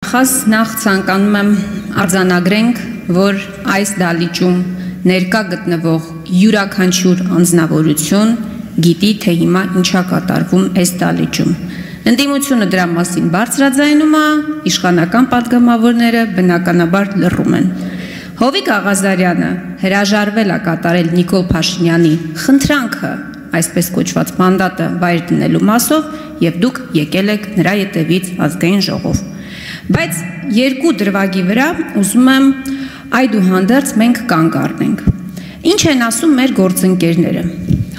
դատախազ նախ ցանկանում եմ արձանագրենք, որ այս դալիճում ներկա գտնվող յուրաքանչյուր անձնավորություն գիտի, թե հիմա ինչա կատարվում այս դալիճում։ Ընդդիմությունը դրա մասին բարձրաձայնում է, իշխանական պատգամավորները բնականաբար լռում են։ Հովիկ Աղազարյանը հրաժարվել է կատարել Նիկոլ Փաշինյանի խնդրանքը, այսպես կոչված մանդատը վայր դնելու մասով, եւ դուք եկել եք նրա ետևից ազգային ժողով։ Բայց երկու դրվագի վրա ուզում եմ այդուհանդերձ մենք կանգ առնենք։ Ինչ են ասում մեր գործընկերները։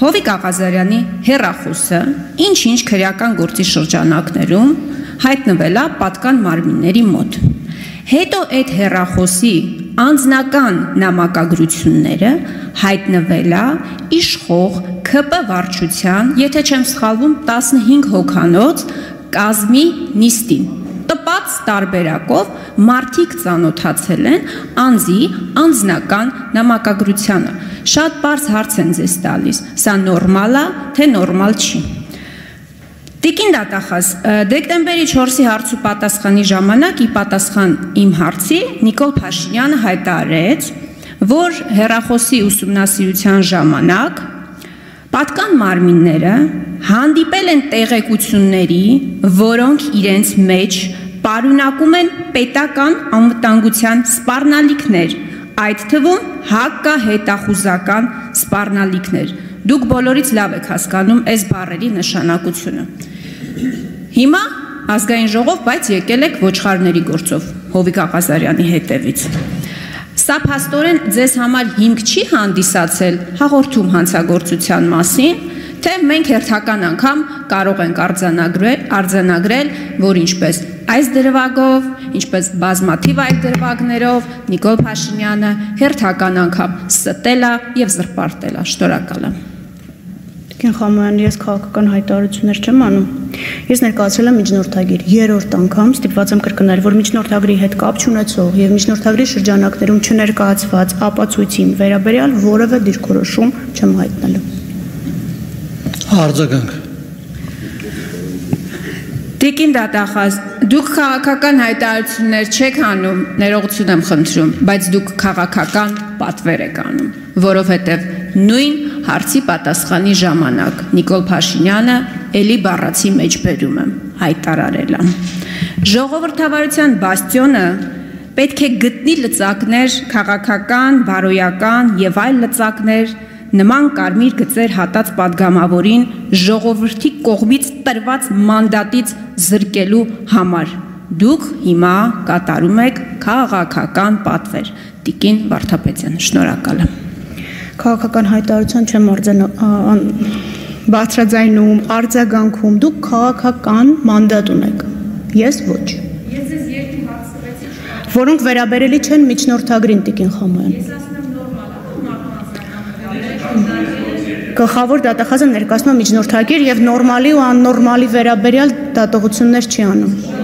Հովիկ Աղազարյանի հեռախոսը ինչ-ինչ քրեական գործի շրջանակներում հայտնվել է պատկան մարմինների մոտ։ Հետո այդ հեռախոսի անձնական նամակագրությունները հայտնվել է իշխող ՔՊ վարչության, եթե չեմ սխալվում, 15 հոգանոց կազմի նիստին։ Տպած տարբերակով մարդիկ ծանոթացել են անձի անձնական նամակագրությանը։ Շատ բարձ հարց են ձեզ տալիս, սա նորմալ է, թե նորմալ չի։ Տիկին դատախազ, դեկտեմբերի 4-ի հարցու պատասխանի ժամանակ ի պատասխան իմ հարցի Նիկոլ Փաշինյանը հայտարարեց, որ հեռախոսի ուսումնասիրության ժամանակ պատկան մարմինները հանդիպել են տեղեկությունների, որոնք իրենց մեջ պարունակում են պետական անվտանգության սպառնալիքներ, այդ թվում հակահետախուզական սպառնալիքներ։ Դուք բոլորից լավ եք հասկանում այս բառերի նշանակությունը։ Հիմա ազգային ժողով, բայց եկել եք ոչխարների գործով Հովիկ Աղազարյանի հետևից։ Սա փաստորեն ձեզ համար հիմք չի հանդիսացել հաղորդում հանցագործության մասին, թե մենք հերթական անգամ կարող ենք արձանագրել, որ ինչպես այս դրվագով, ինչպես բազմաթիվ այլ դրվագներով Նիկոլ Փաշինյանը հերթական անգամ ստել է եւ զրպարտել է։ Շնորհակալ եմ։ Տիկին Խամոյան, ես քաղաքական հայտարարություններ չեմ անում։ Ես ներկայացրել եմ միջնորդագիր, երրորդ անգամ ստիպված եմ կրկնել, որ միջնորդագրի հետ կապ չունեցող եւ միջնորդագրի շրջանակներում չներկայացված ապացույցին վերաբերյալ որևէ դիրքորոշում չեմ հայտնելու։ Արձագանք։ Տիկին դատախազ, դուք քաղաքական հայտարարություններ չեք անում, ներողություն եմ խնդրում, բայց դուք քաղաքական պատվեր եք անում, որովհետև նույն հարցի պատասխանի ժամանակ Նիկոլ Փաշինյանը էլի բառացի մեջ բերում եմ, հայտարարել է։ Ժողովրդավարության բաստիոնը պետք է գտնի լծակներ, քաղաքական, բարոյական եւ այլ լծակներ, նման կարմիր գծեր հատած պատգամավորին ժողովրդի կողմից տրված մանդատից զրկելու համար։ Դուք հիմա կատարում եք քաղաքական պատվեր։ Տիկին Վարդապետյան, շնորհակալ եմ։ Քաղաքական հայտարարության չեմ բարձրաձայնում, արձագանքում, դուք քաղաքական մանդատ ունեք, ես ոչ։ Ես ձեզ երկու հարց տվեցի, որոնք վերաբերելի չեն միջնորդագրին, Տիկին Խամոյան։ Գլխավոր դատախազը ներկայացնում է միջնորդագիր եւ նորմալի ու աննորմալի վերաբերյալ դատողություններ չի անում։